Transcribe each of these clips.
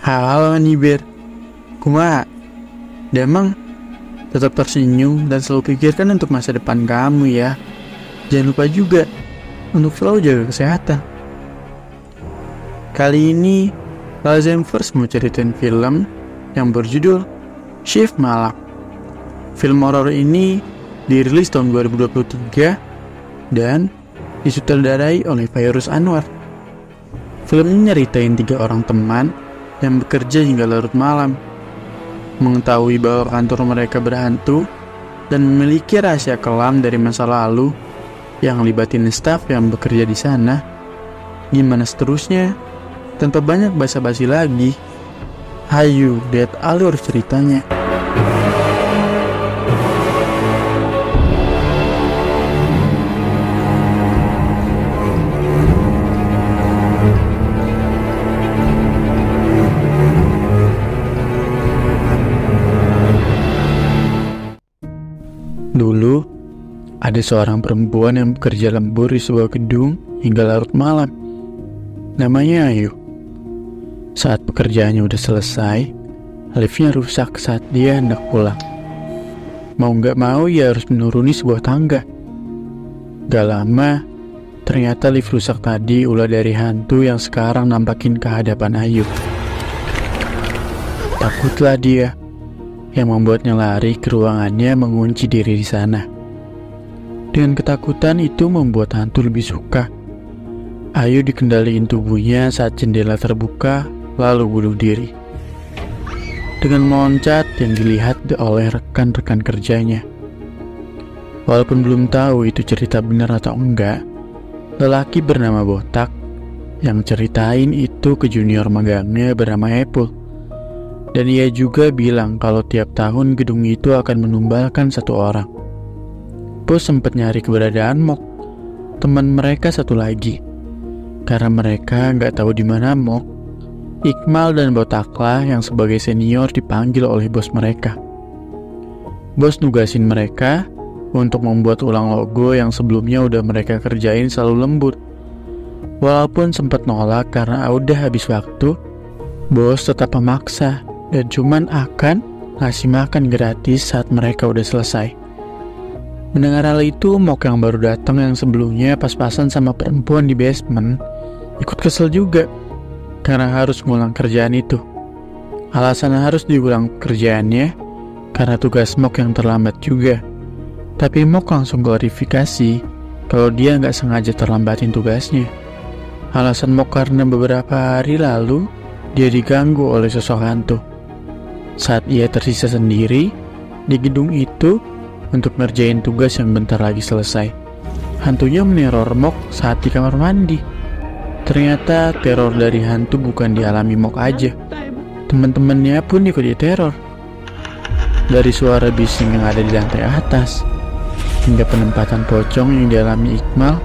Halo Niber, kumaha? Demang tetap tersenyum dan selalu pikirkan untuk masa depan kamu ya. Jangan lupa juga untuk selalu jaga kesehatan. Kali ini Lazemverse mau ceritain film yang berjudul Shift Malam. Film horor ini dirilis tahun 2023 dan disutradarai oleh Fairuz Anwar. Film ini nyeritain 3 orang teman yang bekerja hingga larut malam, mengetahui bahwa kantor mereka berhantu dan memiliki rahasia kelam dari masa lalu yang libatin staf yang bekerja di sana. Gimana seterusnya? Tanpa banyak basa-basi lagi, hayu lihat alur ceritanya. Dulu, ada seorang perempuan yang bekerja lembur di sebuah gedung hingga larut malam. Namanya Ayu. Saat pekerjaannya udah selesai, liftnya rusak saat dia hendak pulang. Mau gak mau, ia harus menuruni sebuah tangga. Gak lama, ternyata lift rusak tadi ulah dari hantu yang sekarang nampakin kehadapan Ayu. Takutlah dia, yang membuatnya lari ke ruangannya mengunci diri di sana. Dengan ketakutan itu membuat hantu lebih suka. Ayu dikendaliin tubuhnya saat jendela terbuka, lalu bunuh diri dengan meloncat yang dilihat oleh rekan-rekan kerjanya. Walaupun belum tahu itu cerita benar atau enggak, lelaki bernama Botak yang ceritain itu ke junior magangnya bernama Apple. Dan ia juga bilang kalau tiap tahun gedung itu akan menumbalkan 1 orang. Bos sempat nyari keberadaan Mok, teman mereka satu lagi. Karena mereka nggak tahu di mana Mok, Iqmal dan Botaklah yang sebagai senior dipanggil oleh bos mereka. Bos nugasin mereka untuk membuat ulang logo yang sebelumnya udah mereka kerjain selalu lembut. Walaupun sempat nolak karena udah habis waktu, bos tetap memaksa dan cuman akan ngasih makan gratis saat mereka udah selesai. Mendengar hal itu, Mok yang baru datang yang sebelumnya pas-pasan sama perempuan di basement ikut kesel juga karena harus ngulang kerjaan itu. Alasan harus diulang kerjaannya karena tugas Mok yang terlambat juga. Tapi Mok langsung klarifikasi kalau dia nggak sengaja terlambatin tugasnya. Alasan Mok karena beberapa hari lalu dia diganggu oleh sosok hantu. Saat ia tersisa sendiri di gedung itu untuk ngerjain tugas yang bentar lagi selesai, hantunya meneror Mok saat di kamar mandi. Ternyata teror dari hantu bukan dialami Mok aja, teman-temannya pun ikut diteror. Dari suara bising yang ada di lantai atas hingga penempatan pocong yang dialami Iqmal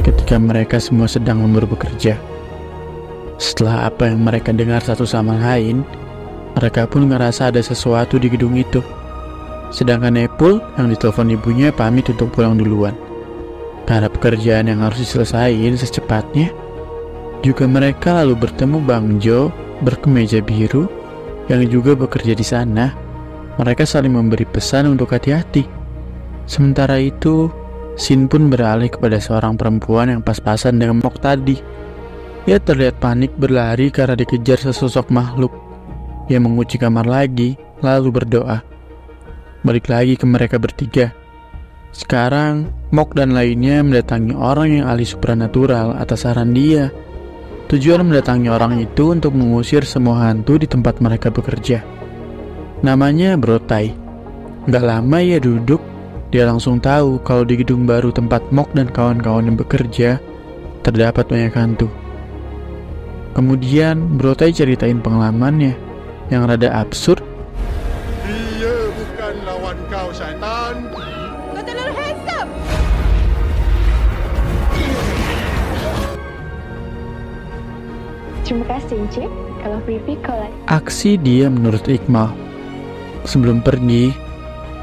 ketika mereka semua sedang lembur bekerja. Setelah apa yang mereka dengar satu sama lain, mereka pun ngerasa ada sesuatu di gedung itu. Sedangkan Epul yang ditelepon ibunya pamit untuk pulang duluan karena pekerjaan yang harus diselesaikan secepatnya. Juga mereka lalu bertemu Bang Jo berkemeja biru yang juga bekerja di sana. Mereka saling memberi pesan untuk hati-hati. Sementara itu, Sin pun beralih kepada seorang perempuan yang pas-pasan dengan Mok tadi. Ia terlihat panik berlari karena dikejar sesosok makhluk. Ia mengunci kamar lagi, lalu berdoa. Balik lagi ke mereka bertiga. Sekarang, Mok dan lainnya mendatangi orang yang ahli supranatural atas saran dia. Tujuan mendatangi orang itu untuk mengusir semua hantu di tempat mereka bekerja. Namanya Brotai. Gak lama ia duduk, dia langsung tahu kalau di gedung baru tempat Mok dan kawan-kawan yang bekerja terdapat banyak hantu. Kemudian Brotai ceritain pengalamannya yang rada absurd. Dia bukan lawan kau, syaitan. Kau terlalu handsome. Terima kasih, Encik. Kalau Vivi kau lagi. Aksi dia menurut Iqmal. Sebelum pergi,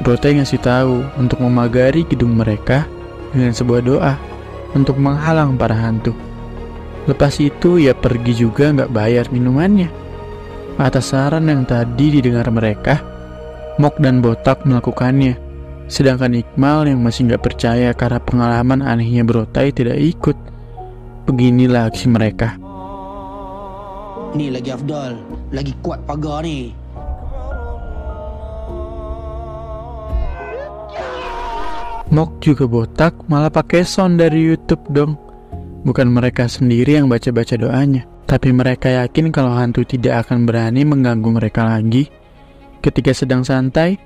Brotai ngasih tahu untuk memagari gedung mereka dengan sebuah doa untuk menghalang para hantu. Lepas itu ia pergi juga nggak bayar minumannya. Atas saran yang tadi didengar mereka, Mok dan Botak melakukannya. Sedangkan Iqmal yang masih gak percaya karena pengalaman anehnya Brotai tidak ikut. Beginilah aksi mereka. Ni lagi Afdal, lagi kuat pagar ni. Mok juga Botak malah pakai sound dari YouTube dong. Bukan mereka sendiri yang baca-baca doanya, tapi mereka yakin kalau hantu tidak akan berani mengganggu mereka lagi. Ketika sedang santai,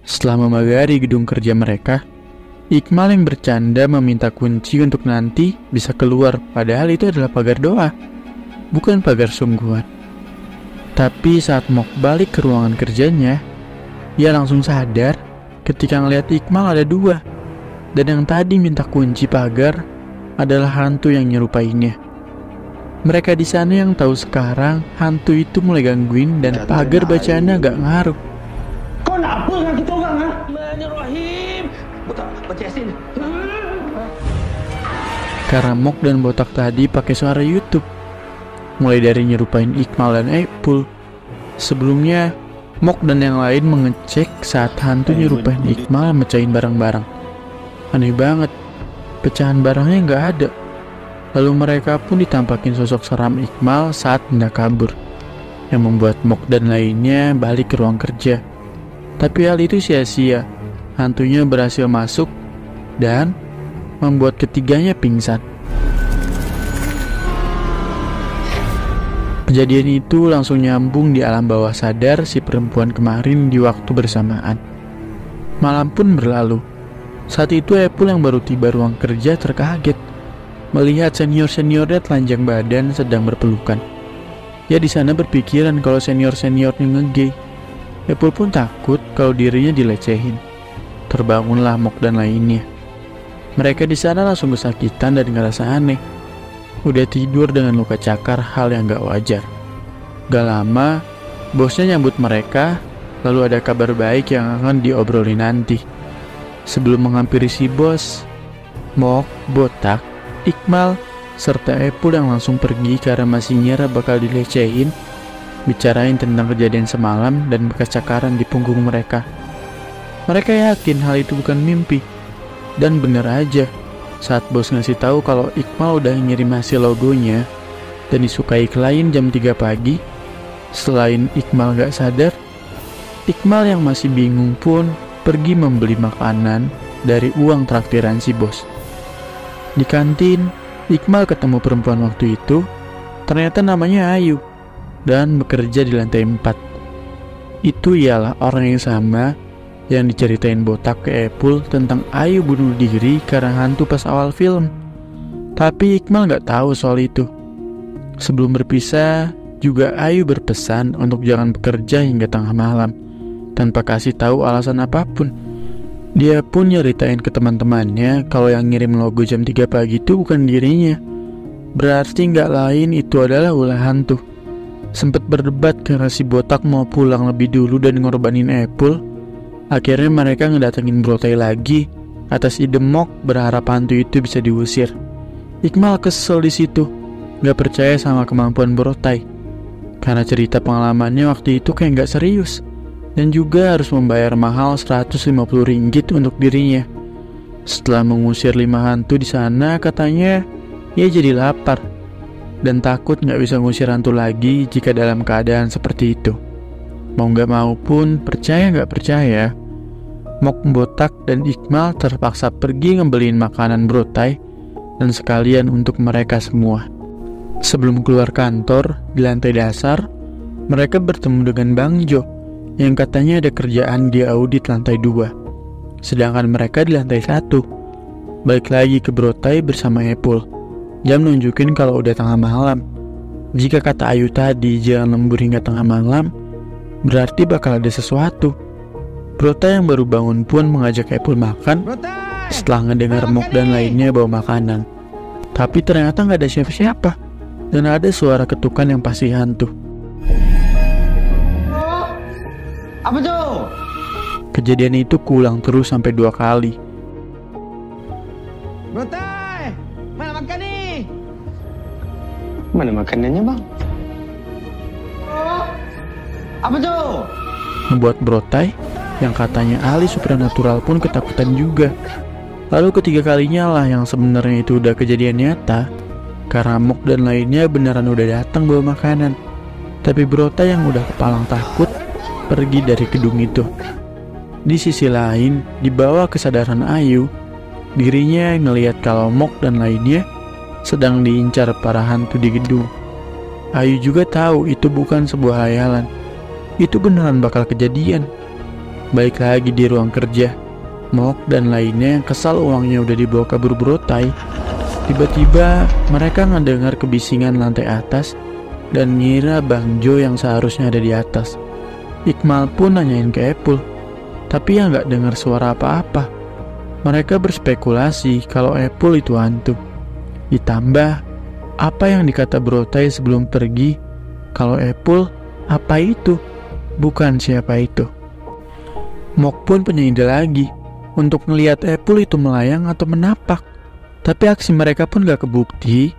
setelah memagari gedung kerja mereka, Iqmal yang bercanda meminta kunci untuk nanti bisa keluar, padahal itu adalah pagar doa, bukan pagar sungguhan. Tapi saat Mok balik ke ruangan kerjanya, ia langsung sadar ketika ngeliat Iqmal ada dua, dan yang tadi minta kunci pagar adalah hantu yang nyerupainya. Mereka di sana yang tahu sekarang hantu itu mulai gangguin dan pagar bacaannya gak ngaruh. Kau nak apa dengan kita orang, ha? Bismillahirrahmanirrahim. Botak, baca Yasin. Karena Mok dan Botak tadi pakai suara YouTube, mulai dari nyerupain Iqmal dan Epul. Sebelumnya, Mok dan yang lain mengecek saat hantu nyerupain Iqmal mecahin barang-barang. Aneh banget, pecahan barangnya nggak ada. Lalu mereka pun ditampakin sosok seram Iqmal saat hendak kabur, yang membuat Mok dan lainnya balik ke ruang kerja. Tapi hal itu sia-sia. Hantunya berhasil masuk dan membuat ketiganya pingsan. Kejadian itu langsung nyambung di alam bawah sadar si perempuan kemarin di waktu bersamaan. Malam pun berlalu. Saat itu Epul yang baru tiba ruang kerja terkaget melihat senior-seniornya telanjang badan sedang berpelukan. Ya di sana berpikiran kalau senior-seniornya ngegay. Epul pun takut kalau dirinya dilecehin. Terbangunlah Mok dan lainnya. Mereka di sana langsung kesakitan dan ngerasa aneh. Udah tidur dengan luka cakar, hal yang gak wajar. Gak lama, bosnya nyambut mereka, lalu ada kabar baik yang akan diobrolin nanti. Sebelum menghampiri si bos, Mok, Botak, Iqmal, serta Epul yang langsung pergi karena masih ngira bakal dilecehin, bicarain tentang kejadian semalam dan bekas cakaran di punggung mereka. Mereka yakin hal itu bukan mimpi. Dan bener aja, saat bos ngasih tahu kalau Iqmal udah ngirim hasil logonya dan disukai klien jam 3 pagi, selain Iqmal gak sadar, Iqmal yang masih bingung pun pergi membeli makanan dari uang traktiran si bos. Di kantin, Iqmal ketemu perempuan waktu itu, ternyata namanya Ayu, dan bekerja di lantai 4. Itu ialah orang yang sama yang diceritain Botak ke Epul tentang Ayu bunuh diri karena hantu pas awal film. Tapi Iqmal gak tahu soal itu. Sebelum berpisah, juga Ayu berpesan untuk jangan bekerja hingga tengah malam, tanpa kasih tahu alasan apapun. Dia pun nyeritain ke teman-temannya kalau yang ngirim logo jam 3 pagi itu bukan dirinya. Berarti gak lain itu adalah ulah hantu. Sempet berdebat karena si Botak mau pulang lebih dulu dan ngorbanin Epul. Akhirnya mereka ngedatengin Brotai lagi atas ide Mok berharap hantu itu bisa diusir. Iqmal kesel di situ, gak percaya sama kemampuan Brotai karena cerita pengalamannya waktu itu kayak gak serius, dan juga harus membayar mahal 150 ringgit untuk dirinya. Setelah mengusir 5 hantu di sana, katanya ia jadi lapar dan takut gak bisa ngusir hantu lagi jika dalam keadaan seperti itu. Mau gak mau pun, percaya gak percaya, Mok, Botak, dan Iqmal terpaksa pergi ngebeliin makanan Brotai dan sekalian untuk mereka semua. Sebelum keluar kantor, di lantai dasar, mereka bertemu dengan Bang Jo yang katanya ada kerjaan di audit lantai 2. Sedangkan mereka di lantai 1. Balik lagi ke Brotai bersama Epul. Jam nunjukin kalau udah tengah malam. Jika kata Ayu tadi jangan lembur hingga tengah malam, berarti bakal ada sesuatu. Brotai yang baru bangun pun mengajak Epul makan setelah ngedengar Mok dan lainnya bawa makanan. Tapi ternyata gak ada siapa-siapa dan ada suara ketukan yang pasti hantu. Apa tu? Kejadian itu kuulang terus sampai 2 kali. Brotai, mana makan ni? Mana makanannya bang? Apa tuh? Membuat Brotai, yang katanya ahli supernatural pun ketakutan juga. Lalu ketiga kalinya lah yang sebenarnya itu udah kejadian nyata, karena Mok dan lainnya beneran udah datang bawa makanan. Tapi Brotai yang udah kepalang takut pergi dari gedung itu. Di sisi lain, di bawah kesadaran Ayu, dirinya ngelihat kalau Mok dan lainnya sedang diincar para hantu di gedung. Ayu juga tahu itu bukan sebuah hayalan. Itu beneran bakal kejadian. Balik lagi di ruang kerja, Mok dan lainnya yang kesal uangnya udah dibawa kabur Brotai. Tiba-tiba mereka ngedengar kebisingan lantai atas dan ngira Bang Jo yang seharusnya ada di atas. Iqmal pun nanyain ke Epul, tapi ya nggak dengar suara apa-apa. Mereka berspekulasi kalau Epul itu hantu. Ditambah apa yang dikata Brotai sebelum pergi, kalau Epul apa itu, bukan siapa itu. Mok pun punya ide lagi untuk ngelihat Epul itu melayang atau menapak. Tapi aksi mereka pun gak kebukti.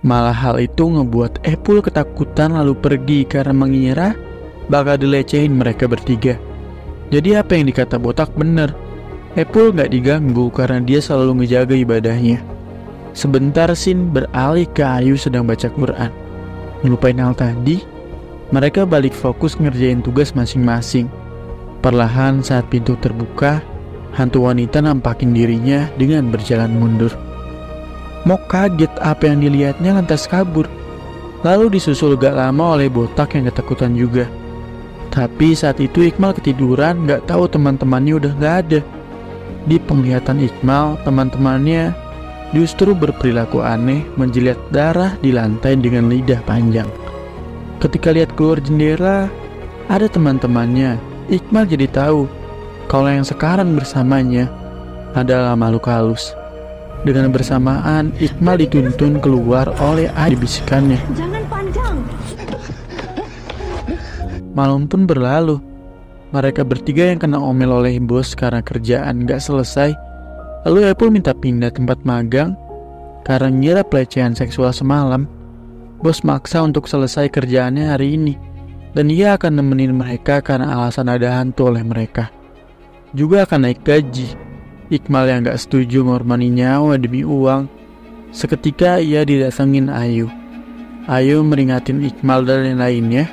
Malah hal itu ngebuat Epul ketakutan lalu pergi karena mengira bakal dilecehin mereka bertiga. Jadi apa yang dikata Botak bener. Epul gak diganggu karena dia selalu ngejaga ibadahnya. Sebentar Sin beralih ke Ayu sedang baca Quran. Ngelupain hal tadi, mereka balik fokus ngerjain tugas masing-masing. Perlahan saat pintu terbuka, hantu wanita nampakin dirinya dengan berjalan mundur. Mok kaget apa yang dilihatnya lantas kabur. Lalu disusul gak lama oleh Botak yang ketakutan juga. Tapi saat itu Iqmal ketiduran, gak tahu teman-temannya udah gak ada. Di penglihatan Iqmal, teman-temannya justru berperilaku aneh, menjilat darah di lantai dengan lidah panjang. Ketika lihat keluar jendela, ada teman-temannya. Iqmal jadi tahu kalau yang sekarang bersamanya adalah makhluk halus. Dengan bersamaan, Iqmal dituntun keluar oleh Ayu bisikannya. Jangan panjang. Malam pun berlalu. Mereka bertiga yang kena omel oleh bos karena kerjaan gak selesai. Lalu Epul minta pindah tempat magang karena ngira pelecehan seksual semalam. Bos maksa untuk selesai kerjaannya hari ini, dan ia akan nemenin mereka karena alasan ada hantu oleh mereka. Juga akan naik gaji. Iqmal yang gak setuju ngorbanin nyawa demi uang. Seketika ia didatengin Ayu. Ayu meringatin Iqmal dan lainnya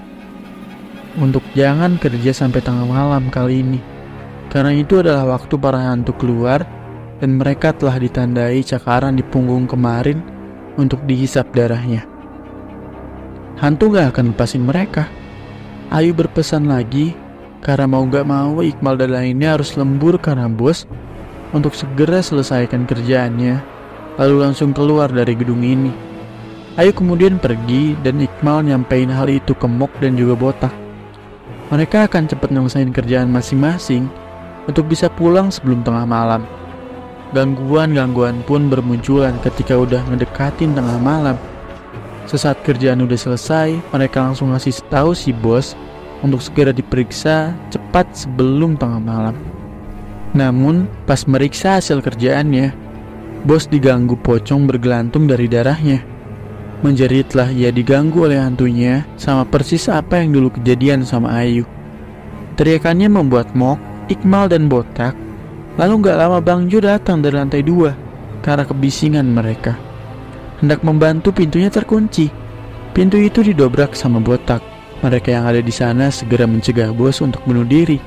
untuk jangan kerja sampai tengah malam kali ini, karena itu adalah waktu para hantu keluar dan mereka telah ditandai cakaran di punggung kemarin untuk dihisap darahnya. Hantu gak akan lepasin mereka. Ayu berpesan lagi karena mau gak mau Iqmal dan lainnya harus lembur karena bos untuk segera selesaikan kerjaannya, lalu langsung keluar dari gedung ini. Ayu kemudian pergi dan Iqmal nyampein hal itu ke Mok dan juga Botak. Mereka akan cepat nyelesain kerjaan masing-masing untuk bisa pulang sebelum tengah malam. Gangguan-gangguan pun bermunculan ketika udah ngedekatin tengah malam. Sesaat kerjaan udah selesai, mereka langsung ngasih tahu si bos untuk segera diperiksa cepat sebelum tengah malam. Namun, pas meriksa hasil kerjaannya, bos diganggu pocong bergelantung dari darahnya. Menjeritlah ia diganggu oleh hantunya, sama persis apa yang dulu kejadian sama Ayu. Teriakannya membuat Mok, Iqmal dan Botak. Lalu gak lama Bang Jo datang dari lantai 2 karena kebisingan mereka. Hendak membantu, pintunya terkunci. Pintu itu didobrak sama Botak. Mereka yang ada di sana segera mencegah bos untuk bunuh diri.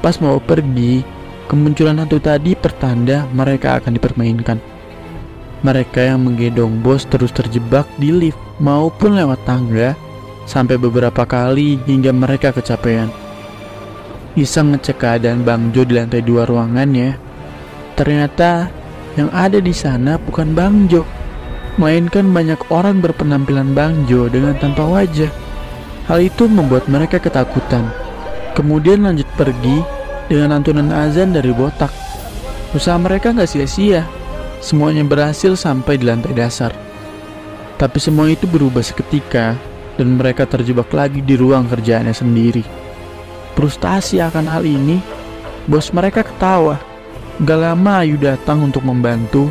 Pas mau pergi, kemunculan hantu tadi pertanda mereka akan dipermainkan. Mereka yang menggendong bos terus terjebak di lift maupun lewat tangga sampai beberapa kali hingga mereka kecapean. Iseng ngecek keadaan Bang Jo di lantai 2 ruangannya. Ternyata yang ada di sana bukan Bang Jo, melainkan banyak orang berpenampilan Bang Jo dengan tanpa wajah. Hal itu membuat mereka ketakutan. Kemudian lanjut pergi dengan lantunan azan dari Botak. Usaha mereka gak sia-sia. Semuanya berhasil sampai di lantai dasar. Tapi semua itu berubah seketika dan mereka terjebak lagi di ruang kerjaannya sendiri. Frustasi akan hal ini, bos mereka ketawa. Gak lama Ayu datang untuk membantu.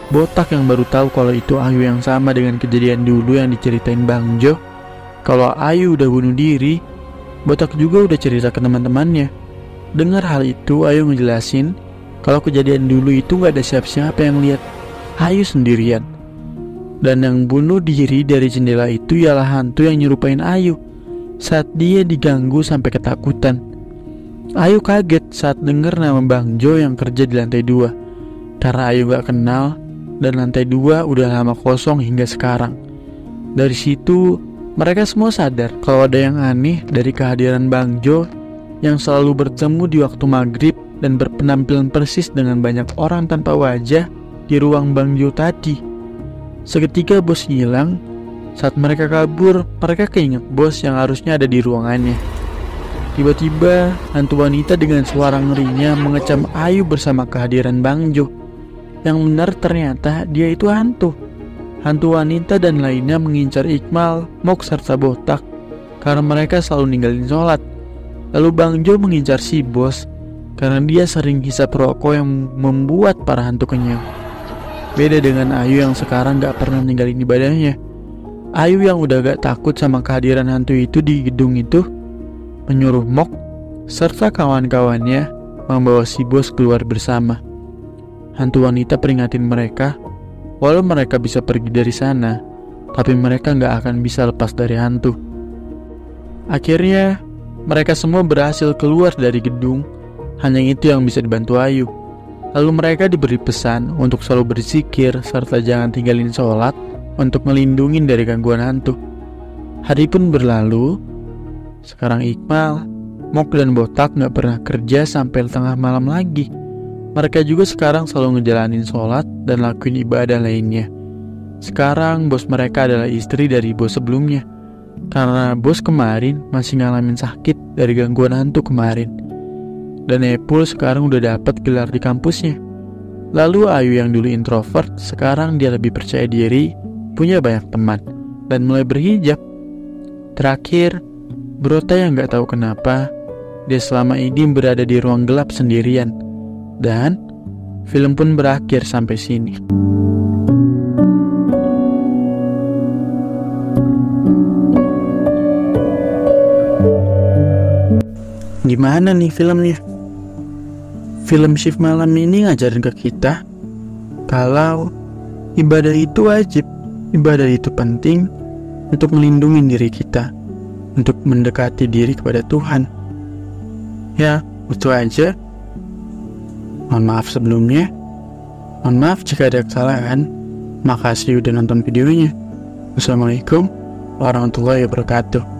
Botak yang baru tahu kalau itu Ayu yang sama dengan kejadian dulu yang diceritain Bang Jo, kalau Ayu udah bunuh diri, Botak juga udah cerita ke teman-temannya. Dengar hal itu, Ayu ngejelasin kalau kejadian dulu itu gak ada siapa-siapa yang lihat, Ayu sendirian. Dan yang bunuh diri dari jendela itu ialah hantu yang nyerupain Ayu saat dia diganggu sampai ketakutan. Ayu kaget saat dengar nama Bang Jo yang kerja di lantai 2, karena Ayu gak kenal dan lantai 2 udah lama kosong hingga sekarang. Dari situ mereka semua sadar kalau ada yang aneh dari kehadiran Bang Jo yang selalu bertemu di waktu maghrib dan berpenampilan persis dengan banyak orang tanpa wajah di ruang Bang Jo tadi. Seketika bos hilang. Saat mereka kabur, mereka keinget bos yang harusnya ada di ruangannya. Tiba-tiba, hantu wanita dengan suara ngerinya mengecam Ayu bersama kehadiran Bang Jo. Yang benar ternyata dia itu hantu. Hantu wanita dan lainnya mengincar Iqmal, Mok, serta Botak karena mereka selalu ninggalin sholat. Lalu Bang Jo mengincar si bos karena dia sering hisap rokok yang membuat para hantu kenyang. Beda dengan Ayu yang sekarang gak pernah ninggalin ibadahnya. Ayu yang udah gak takut sama kehadiran hantu itu di gedung itu menyuruh Mok serta kawan-kawannya membawa si bos keluar bersama. Hantu wanita peringatin mereka walau mereka bisa pergi dari sana, tapi mereka gak akan bisa lepas dari hantu. Akhirnya mereka semua berhasil keluar dari gedung. Hanya itu yang bisa dibantu Ayu. Lalu mereka diberi pesan untuk selalu berzikir serta jangan tinggalin sholat untuk melindungi dari gangguan hantu. Hari pun berlalu. Sekarang Iqmal, Mok, dan Botak gak pernah kerja sampai tengah malam lagi. Mereka juga sekarang selalu ngejalanin sholat dan lakuin ibadah lainnya. Sekarang bos mereka adalah istri dari bos sebelumnya, karena bos kemarin masih ngalamin sakit dari gangguan hantu kemarin. Dan Epul sekarang udah dapat gelar di kampusnya. Lalu Ayu yang dulu introvert, sekarang dia lebih percaya diri, punya banyak teman, dan mulai berhijab. Terakhir, Brota yang gak tahu kenapa dia selama ini berada di ruang gelap sendirian. Dan film pun berakhir sampai sini. Gimana nih filmnya? Film Shift Malam ini ngajarin ke kita kalau ibadah itu wajib, ibadah itu penting untuk melindungi diri kita, untuk mendekati diri kepada Tuhan. Ya, itu aja. Mohon maaf sebelumnya. Mohon maaf jika ada kesalahan. Makasih udah nonton videonya. Wassalamualaikum warahmatullahi wabarakatuh.